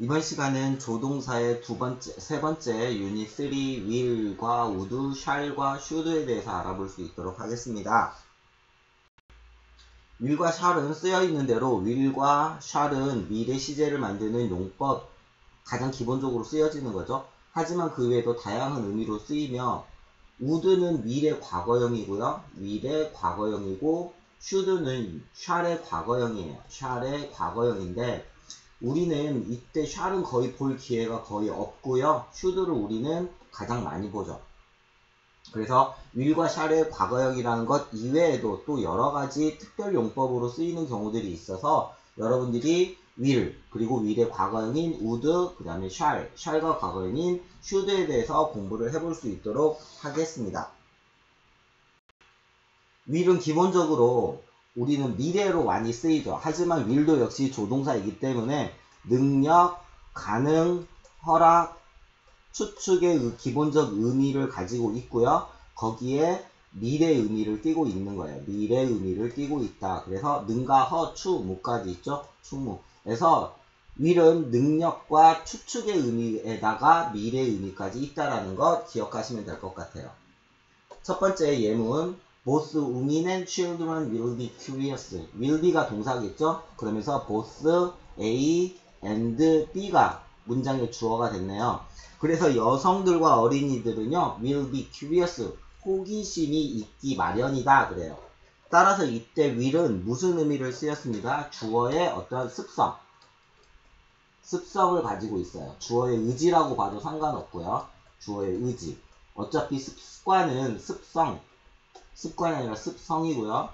이번 시간은 조동사의 세 번째 유닛 3 will과 would, shall과 should에 대해서 알아볼 수 있도록 하겠습니다. will과 shall은 쓰여있는 대로 will과 shall은 미래 시제를 만드는 용법, 가장 기본적으로 쓰여지는 거죠. 하지만 그 외에도 다양한 의미로 쓰이며 would는 will의 과거형이고요. will의 과거형이고 should는 shall의 과거형이에요. shall의 과거형인데 우리는 이때 shall은 거의 볼 기회가 거의 없고요. should를 우리는 가장 많이 보죠. 그래서 will과 shall의 과거형이라는 것 이외에도 또 여러가지 특별 용법으로 쓰이는 경우들이 있어서 여러분들이 will, 그리고 will의 과거형인 would, 그 다음에 shall과 과거형인 should에 대해서 공부를 해볼 수 있도록 하겠습니다. will은 기본적으로 우리는 미래로 많이 쓰이죠. 하지만 will도 역시 조동사이기 때문에 능력, 가능, 허락, 추측의 기본적 의미를 가지고 있고요. 거기에 미래 의미를 띠고 있는 거예요. 미래 의미를 띠고 있다. 그래서 능가, 허, 추, 무까지 있죠. 추무. 그래서 will은 능력과 추측의 의미에다가 미래 의미까지 있다라는 것 기억하시면 될 것 같아요. 첫 번째 예문 both women and children will be curious. will be가 동사겠죠? 그러면서 both A and B가 문장의 주어가 됐네요. 그래서 여성들과 어린이들은요 will be curious. 호기심이 있기 마련이다 그래요. 따라서 이때 will은 무슨 의미를 쓰였습니다. 주어의 어떠한 습성을 가지고 있어요. 주어의 의지라고 봐도 상관없고요. 주어의 의지. 어차피 습관은 습관이 아니라 습성이고요.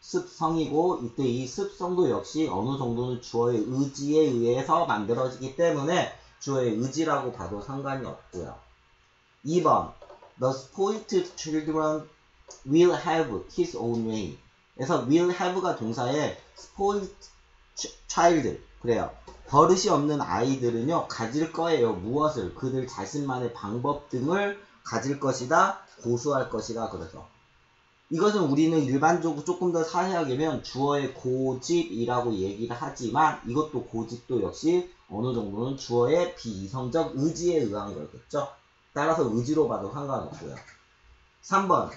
습성이고 이때 이 습성도 역시 어느 정도는 주어의 의지에 의해서 만들어지기 때문에 주어의 의지라고 봐도 상관이 없고요. 2번 The spoiled children will have his own way. 그래서 will have가 동사에 spoiled child 그래요. 버릇이 없는 아이들은요 가질 거예요. 무엇을? 그들 자신만의 방법 등을 가질 것이다. 고수할 것이다. 그래서 이것은 우리는 일반적으로 조금 더 상세하게 하면 주어의 고집이라고 얘기를 하지만 이것도 고집도 역시 어느 정도는 주어의 비이성적 의지에 의한 거겠죠. 따라서 의지로 봐도 상관없고요. 3번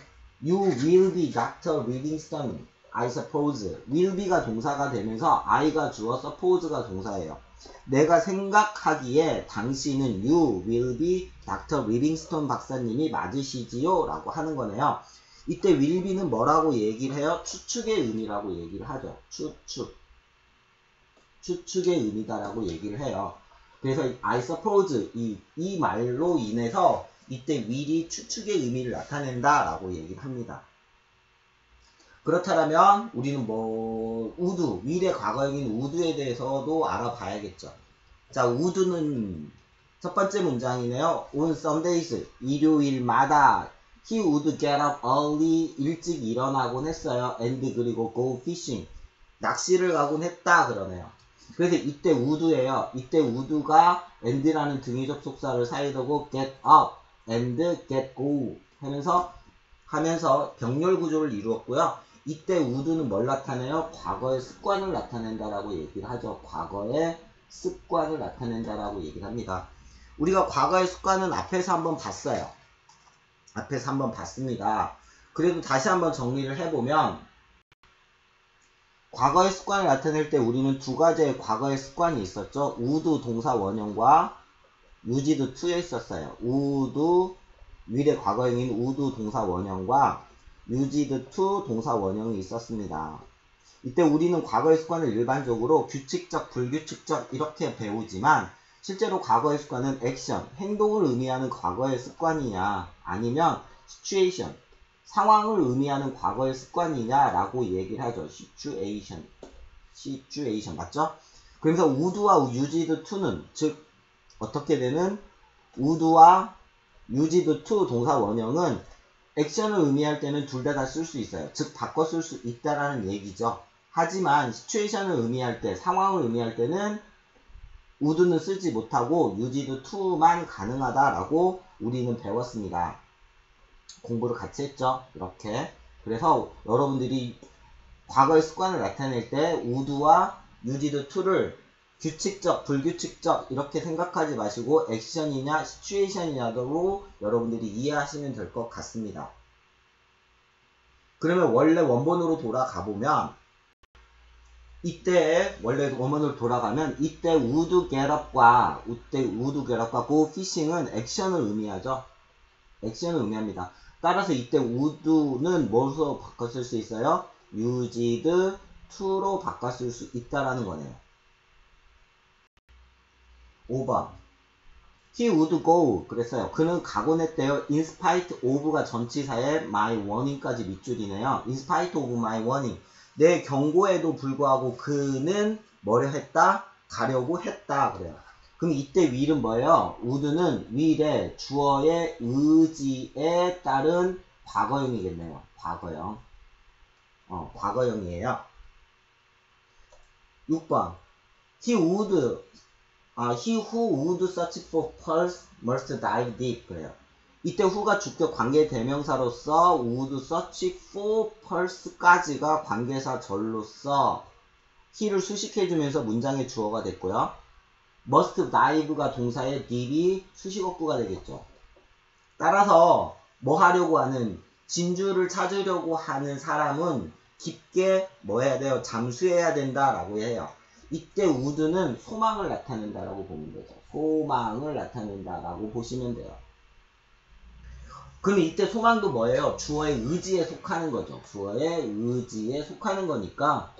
You will be Dr. Livingstone, I suppose. will be가 동사가 되면서 I가 주어, suppose가 동사예요. 내가 생각하기에 당신은 You will be Dr. Livingstone 박사님이 맞으시지요? 라고 하는 거네요. 이때 will be는 뭐라고 얘기를 해요? 추측의 의미라고 얘기를 하죠. 추측의 의미다라고 얘기를 해요. 그래서 I suppose 이 말로 인해서 이때 will이 추측의 의미를 나타낸다 라고 얘기를 합니다. 그렇다면 우리는 would, will의 과거형인 would에 대해서도 알아봐야겠죠. 자, would는 첫 번째 문장이네요. On Sundays, 일요일마다 he would get up early, 일찍 일어나곤 했어요. and 그리고 go fishing, 낚시를 가곤 했다 그러네요. 그래서 이때 would예요. 이때 would가 and라는 등위 접속사를 사이에 두고 get up and get go 하면서 병렬 구조를 이루었고요. 이때 would는 뭘 나타내요? 과거의 습관을 나타낸다라고 얘기를 하죠. 과거의 습관을 나타낸다라고 얘기를 합니다. 우리가 과거의 습관은 앞에서 한번 봤어요. 앞에서 한번 봤습니다. 그래도 다시 한번 정리를 해보면 과거의 습관을 나타낼 때 우리는 두 가지의 과거의 습관이 있었죠. would 동사 원형과 used to에 있었어요. would will의 과거형인 would 동사 원형과 used to 동사 원형이 있었습니다. 이때 우리는 과거의 습관을 일반적으로 규칙적, 불규칙적 이렇게 배우지만 실제로 과거의 습관은 액션, 행동을 의미하는 과거의 습관이냐 아니면 situation, 상황을 의미하는 과거의 습관이냐라고 얘기를 하죠. situation 맞죠? 그래서 would와 used to는 즉 어떻게 되는 would와 used to 동사 원형은 액션을 의미할 때는 둘 다 쓸 수 있어요. 즉 바꿔 쓸 수 있다라는 얘기죠. 하지만 situation을 의미할 때, 상황을 의미할 때는 would는 쓰지 못하고 used to만 가능하다라고 우리는 배웠습니다. 공부를 같이 했죠. 이렇게. 그래서 여러분들이 과거의 습관을 나타낼 때 would와 used to를 규칙적, 불규칙적 이렇게 생각하지 마시고 액션이냐 시츄에이션이냐로 여러분들이 이해하시면 될 것 같습니다. 그러면 원래 원본으로 돌아가 보면 이때 원래 원본으로 돌아가면 이때 would get up과 go fishing은 액션을 의미하죠. 액션을 의미합니다. 따라서 이때 would는 뭐로 바꿨을 수 있어요? used to로 바꿨을 수 있다라는 거네요. 5번 He would go 그랬어요. 그는 가곤 했대요. In spite of가 전치사에 my warning까지 밑줄이네요. In spite of my warning 내 경고에도 불구하고 그는 뭐를 했다? 가려고 했다 그래요. 그럼 이때 will은 뭐예요? would는 will의 주어의 의지에 따른 과거형이겠네요. 과거형. 과거형이에요. 6번 He who would search for pearls must dive deep 그래요. 이때 who가 주격 관계 대명사로서 would search for pearls까지가 관계사 절로서 he를 수식해주면서 문장의 주어가 됐고요. must dive가 동사의 deep이 수식어구가 되겠죠. 따라서 뭐 하려고 하는 진주를 찾으려고 하는 사람은 깊게 뭐 해야 돼요? 잠수해야 된다라고 해요. 이때 would는 소망을 나타낸다라고 보면 되죠. 소망을 나타낸다라고 보시면 돼요. 그럼 이때 소망도 뭐예요? 주어의 의지에 속하는 거죠. 주어의 의지에 속하는 거니까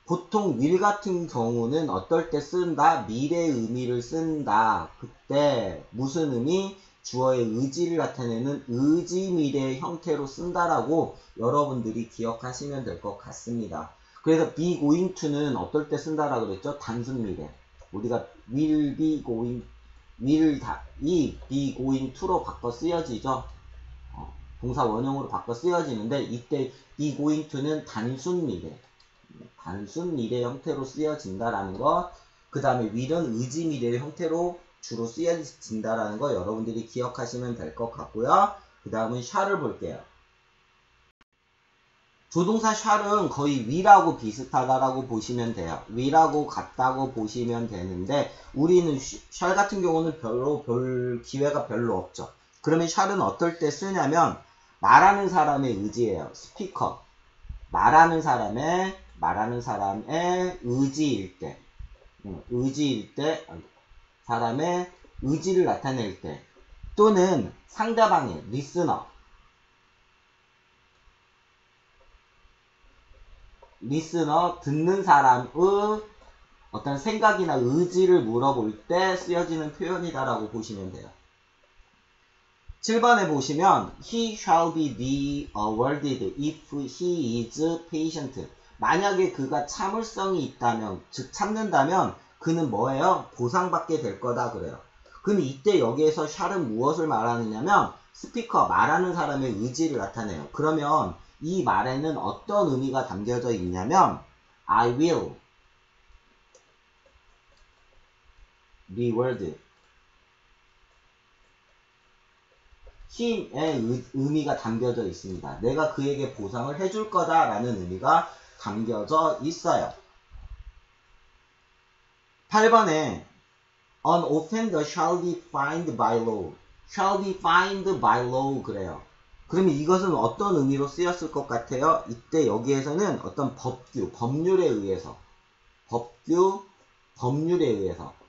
보통 will 같은 경우는 어떨 때 쓴다? 미래 의미를 쓴다. 그때 무슨 의미? 주어의 의지를 나타내는 의지 미래의 형태로 쓴다라고 여러분들이 기억하시면 될 것 같습니다. 그래서 be going to는 어떨 때 쓴다라고 그랬죠? 단순 미래. 우리가 will be going to로 바꿔 쓰여지죠. 동사 원형으로 바꿔 쓰여지는데 이때 be going to는 단순 미래 형태로 쓰여진다라는 것. 그 다음에 will은 의지 미래의 형태로 주로 쓰여진다라는 거 여러분들이 기억하시면 될 것 같고요. 그 다음은 shall을 볼게요. 조동사 shall은 거의 will하고 비슷하다라고 보시면 돼요. will하고 같다고 보시면 되는데 우리는 shall 같은 경우는 볼 기회가 별로 없죠. 그러면 shall은 어떨 때 쓰냐면 말하는 사람의 의지예요. 스피커. 말하는 사람의 의지일 때. 사람의 의지를 나타낼 때 또는 상대방의 리스너 듣는 사람의 어떤 생각이나 의지를 물어볼 때 쓰여지는 표현이다라고 보시면 돼요. 7번에 보시면 He shall be awarded if he is patient. 만약에 그가 참을성이 있다면, 즉 참는다면 그는 뭐예요? 보상받게 될 거다 그래요. 그럼 이때 여기에서 shall은 무엇을 말하느냐면 스피커, 말하는 사람의 의지를 나타내요. 그러면 이 말에는 어떤 의미가 담겨져 있냐면 I will reward him의 의미가 담겨져 있습니다. 내가 그에게 보상을 해줄 거다 라는 의미가 담겨져 있어요. 8번에 An offender shall be fined by law. shall be fined by law 그래요. 그러면 이것은 어떤 의미로 쓰였을 것 같아요? 이때 여기에서는 어떤 법률에 의해서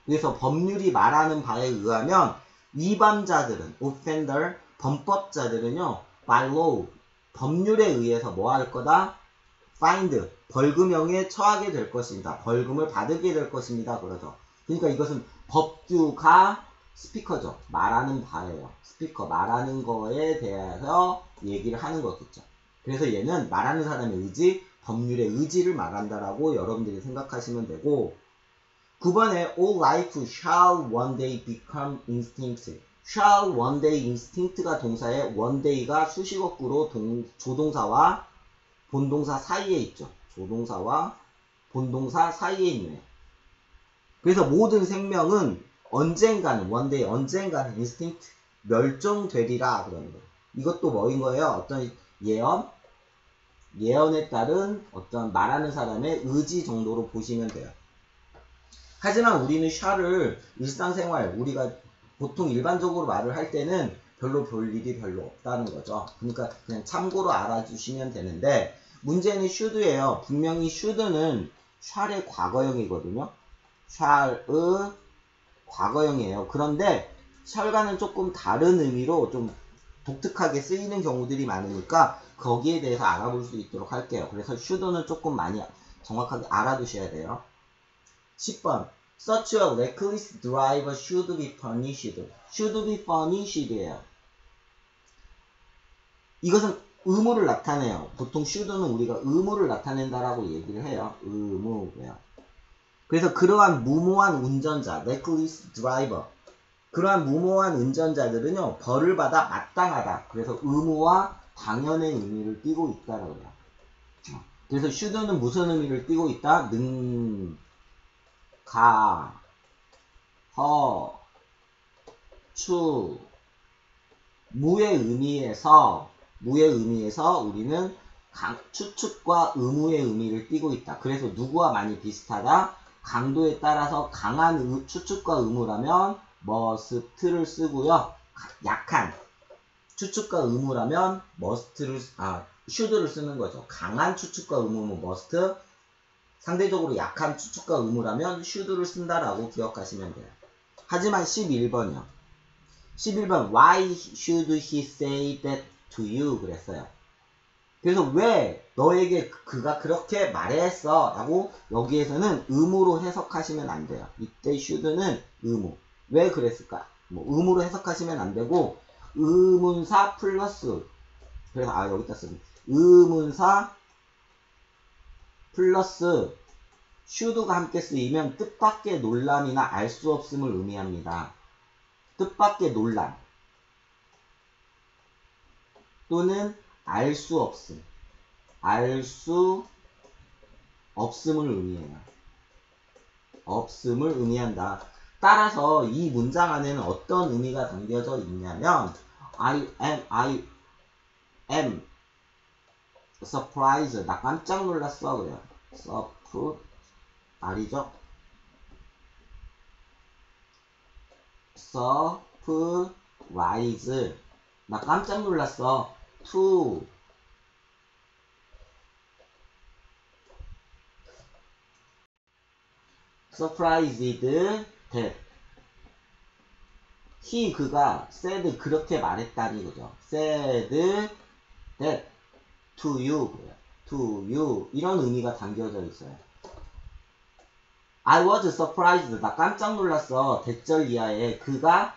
그래서 법률이 말하는 바에 의하면 위반자들은 offender, 범법자들은요 by law, 법률에 의해서 뭐 할 거다? fined, 벌금형에 처하게 될 것입니다. 벌금을 받게 될 것입니다. 그러죠. 그러니까 이것은 법규가 스피커죠. 말하는 바예요. 스피커, 말하는 거에 대해서 얘기를 하는 거겠죠. 그래서 얘는 말하는 사람의 의지, 법률의 의지를 말한다라고 여러분들이 생각하시면 되고 9번에 all life shall one day become instinct. shall one day instinct가 동사에 one day가 수식어구로 조동사와 본동사 사이에 있죠. 조동사와 본동사 사이에 있네요. 그래서 모든 생명은 언젠가는 one day, 언젠가는 instinct 멸종되리라 그러는 거예요. 이것도 뭐인 거예요? 어떤 예언에 따른 어떤 말하는 사람의 의지 정도로 보시면 돼요. 하지만 우리는 shall을 일상생활, 우리가 보통 일반적으로 말을 할 때는 별로 볼 일이 별로 없다는 거죠. 그러니까 그냥 참고로 알아주시면 되는데, 문제는 should예요. 분명히 should는 shall의 과거형이거든요. shall의 과거형이에요. 그런데 shall과는 조금 다른 의미로 좀 독특하게 쓰이는 경우들이 많으니까 거기에 대해서 알아볼 수 있도록 할게요. 그래서 should는 조금 많이 정확하게 알아두셔야 돼요. 10번 Such a reckless driver should be punished. should be punished예요. 이것은 의무를 나타내요. 보통 should는 우리가 의무를 나타낸다라고 얘기를 해요. 의무고요. 그래서 그러한 무모한 운전자, reckless driver, 그러한 무모한 운전자들은요, 벌을 받아 마땅하다. 그래서 의무와 당연의 의미를 띠고 있다라고 해요. 그래서 should는 무슨 의미를 띠고 있다? 가, 허, 추, 무의 의미에서 우리는 추측과 의무의 의미를 띠고 있다. 그래서 누구와 많이 비슷하다? 강도에 따라서 강한 추측과 의무라면 must를 쓰고요. 약한 추측과 의무라면 should를 쓰는 거죠. 강한 추측과 의무는 must, 상대적으로 약한 추측과 의무라면 should를 쓴다라고 기억하시면 돼요. 하지만 11번이요. 11번 Why should he say that to you? 그랬어요. 그래서 왜 너에게 그가 그렇게 말했어? 라고 여기에서는 의무로 해석하시면 안 돼요. 이때 should는 의무. 왜 그랬을까? 의무로 해석하시면 안 되고 의문사 플러스, 그래서 여기다 쓰면 의문사 플러스 should가 함께 쓰이면 뜻밖의 논란이나 알 수 없음을 의미합니다. 뜻밖의 논란 또는 알 수 없음을 의미해요. 없음을 의미한다. 따라서 이 문장 안에는 어떤 의미가 담겨져 있냐면 I am surprised. 나 깜짝 놀랐어. 그래요. 알이죠? surprise. 나 깜짝 놀랐어. to surprised that 그가 said 그렇게 말했다니 거죠. said that to you 이런 의미가 담겨져 있어요. I was surprised. 나 깜짝 놀랐어. 대절 이하에 그가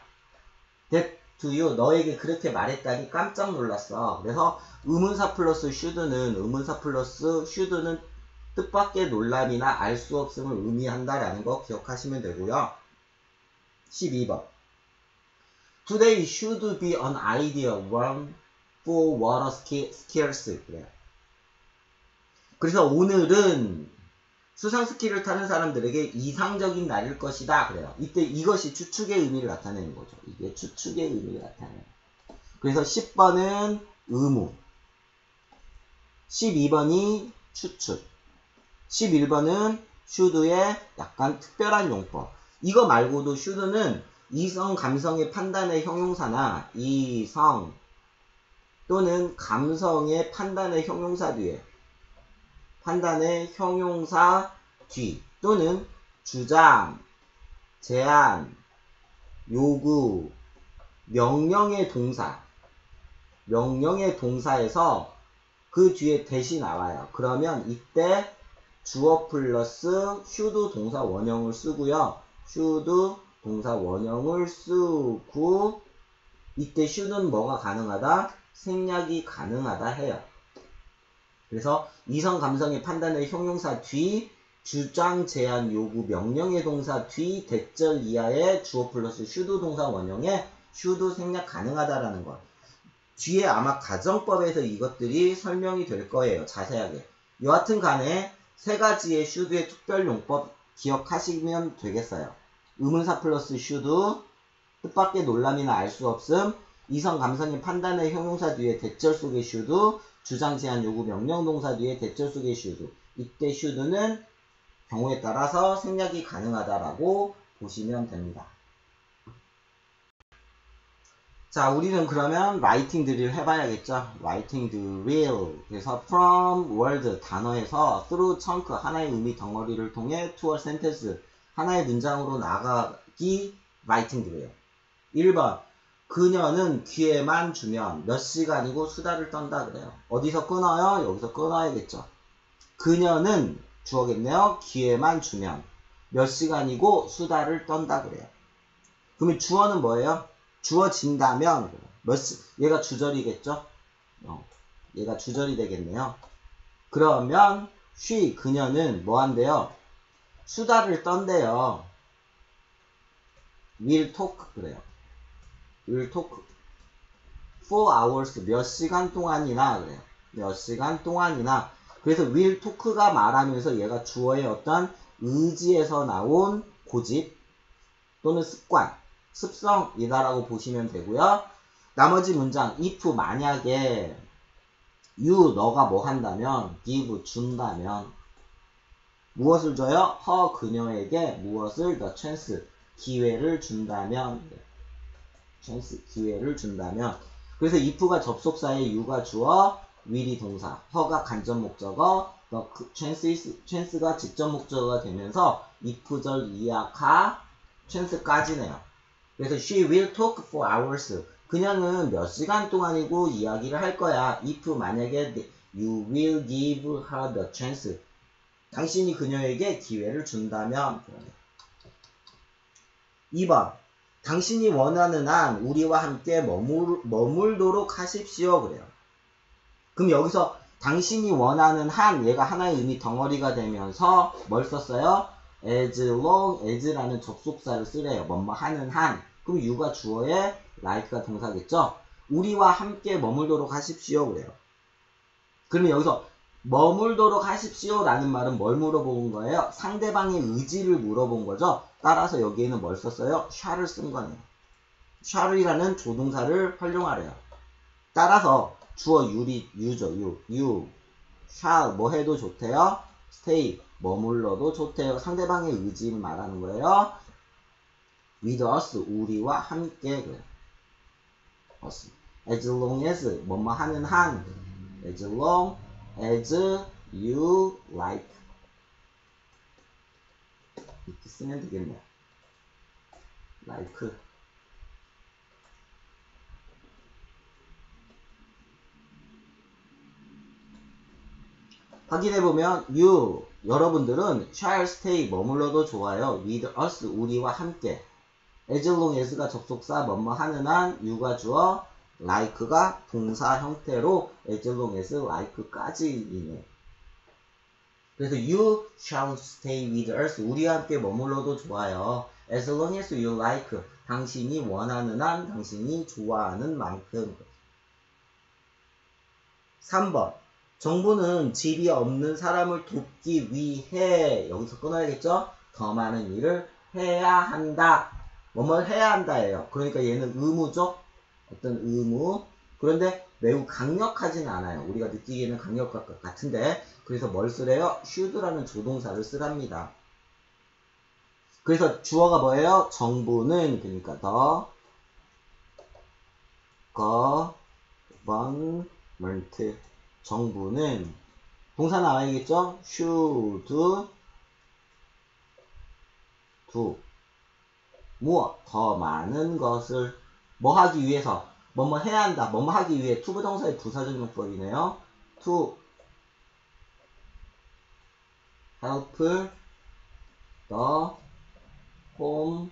that to you 너에게 그렇게 말했다니 깜짝 놀랐어. 그래서 의문사 플러스 should는 뜻밖의 논란이나 알 수 없음을 의미한다라는 거 기억하시면 되고요. 12번 Today should be an ideal one for water skills. 그래요. 그래서 오늘은 수상 스키를 타는 사람들에게 이상적인 날일 것이다. 그래요. 이때 이것이 추측의 의미를 나타내는 거죠. 이게 추측의 의미를 나타내요. 그래서 10번은 의무, 12번이 추측, 11번은 should의 약간 특별한 용법. 이거 말고도 should는 이성, 감성의 판단의 형용사나 이성 또는 감성의 판단의 형용사 뒤에 판단의 형용사 뒤 또는 주장, 제안, 요구, 명령의 동사에서 그 뒤에 대시 나와요. 그러면 이때 주어 플러스 should 동사 원형을 쓰고요. should 동사 원형을 쓰고 이때 should는 뭐가 가능하다? 생략이 가능하다 해요. 그래서 이성, 감성의 판단의 형용사 뒤 주장, 제안, 요구, 명령의 동사 뒤 대절 이하의 주어 플러스 should 동사 원형에 should 생략 가능하다라는 것. 뒤에 아마 가정법에서 이것들이 설명이 될 거예요. 자세하게. 여하튼 간에 세 가지의 should의 특별 용법 기억하시면 되겠어요. 의문사 플러스 should, 뜻밖의 논란이나 알 수 없음, 이성, 감성의 판단의 형용사 뒤에 대절 속의 should, 주장, 제안, 요구, 명령 동사 뒤에 대절 속의 should. 이때 should는 경우에 따라서 생략이 가능하다라고 보시면 됩니다. 자, 우리는 그러면 writing drill을 해봐야겠죠. writing drill. 그래서 from word 단어에서 through chunk 하나의 의미 덩어리를 통해 to a sentence 하나의 문장으로 나가기 writing drill. 1번 그녀는 기회만 주면 몇 시간이고 수다를 떤다 그래요. 어디서 끊어요? 여기서 끊어야겠죠. 그녀는 주어겠네요. 기회만 주면 몇 시간이고 수다를 떤다 그래요. 그러면 주어는 뭐예요? 주어진다면 얘가 주절이겠죠? 얘가 주절이 되겠네요. 그러면 she 그녀는 뭐 한대요? 수다를 떤대요. will talk 그래요. will talk for hours 몇 시간 동안이나 그래요. 몇 시간 동안이나. 그래서 will talk가 말하면서 얘가 주어의 어떤 의지에서 나온 고집 또는 습관, 습성이다라고 보시면 되고요. 나머지 문장 if 만약에 you 너가 뭐 한다면 give 준다면 무엇을 줘요? her 그녀에게 무엇을 the chance 기회를 준다면 chance 기회를 준다면 그래서 if가 접속사에 you가 주어 will이 동사 her가 간접 목적어 the chance가 직접 목적어가 되면서 if절 이하가 chance까지네요. 그래서 she will talk for hours 그녀는 몇 시간 동안이고 이야기를 할 거야. if 만약에 you will give her the chance 당신이 그녀에게 기회를 준다면 2번 당신이 원하는 한 우리와 함께 머물도록 하십시오 그래요. 그럼 여기서 당신이 원하는 한 얘가 하나의 의미 덩어리가 되면서 뭘 썼어요? as long as라는 접속사를 쓰래요. 뭐뭐 하는 한. 그럼 you가 주어에 like가 동사겠죠? 우리와 함께 머물도록 하십시오 그래요. 그러면 여기서 머물도록 하십시오 라는 말은 뭘 물어본 거예요? 상대방의 의지를 물어본 거죠. 따라서 여기에는 뭘 썼어요? shall을 쓴 거네요. shall이라는 조동사를 활용하래요. 따라서 주어 you죠. you shall 뭐 해도 좋대요. stay 머물러도 좋대요. 상대방의 의지를 말하는 거예요. with us 우리와 함께 그래요. us as long as 뭐뭐 하는 한 as long as you like 이렇게 쓰면 되겠네요. like 확인해보면 you 여러분들은 shall stay 머물러도 좋아요. with us 우리와 함께 as long as가 접속사 뭐뭐 하는 한 you가 주어 like가 동사 형태로 as long as like까지이네. 그래서 you shall stay with us 우리와 함께 머물러도 좋아요. as long as you like 당신이 원하는 한 당신이 좋아하는 만큼. 3번 정부는 집이 없는 사람을 돕기 위해 여기서 끊어야겠죠? 더 많은 일을 해야 한다. 뭐뭐 해야 한다예요. 그러니까 얘는 의무죠? 어떤 의무. 그런데 매우 강력하진 않아요. 우리가 느끼기에는 강력할 것 같은데 그래서 뭘 쓰래요? should라는 조동사를 쓰랍니다. 그래서 주어가 뭐예요? 정부는 그러니까 the government 정부는 동사 나와야겠죠? should do 무엇? 더 많은 것을 뭐 하기 위해서 뭐뭐 해야 한다. 뭐뭐 하기 위해 to 부동사의 부사적 용법이네요. to help the homeless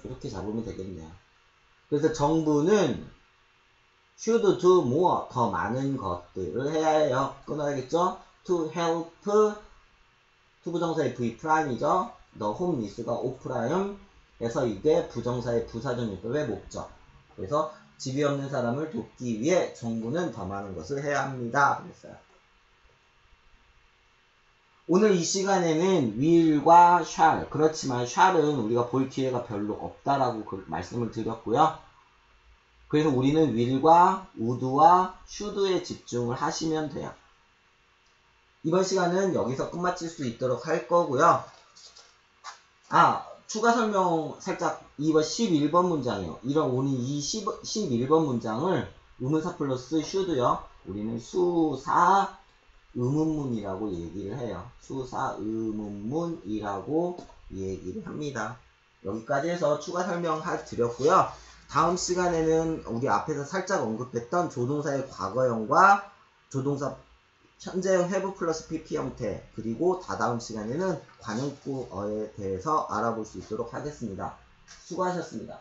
이렇게 잡으면 되겠네요. 그래서 정부는 should do more 더 많은 것들을 해야 해요. 끊어야겠죠? to help to 부정사의 V'이죠. the homeless가 O' 해서 이게 부정사의 부사적 용법의 목적. 그래서 집이 없는 사람을 돕기 위해 정부는 더 많은 것을 해야 합니다. 그랬어요. 오늘 이 시간에는 will과 shall 그렇지만 shall은 우리가 볼 기회가 별로 없다라고 말씀을 드렸고요. 그래서 우리는 will과 would와 should에 집중을 하시면 돼요. 이번 시간은 여기서 끝마칠 수 있도록 할 거고요. 추가 설명 살짝 2번 11번 문장이요. 이런 오늘 이 11번 문장을 의문사 플러스 should요. 우리는 수사 의문문이라고 얘기를 해요. 수사 의문문이라고 얘기를 합니다. 여기까지 해서 추가 설명 드렸고요. 다음 시간에는 우리 앞에서 살짝 언급했던 조동사의 과거형과 조동사 현재형 have 플러스 pp 형태, 그리고 다다음 시간에는 관용구어에 대해서 알아볼 수 있도록 하겠습니다. 수고하셨습니다.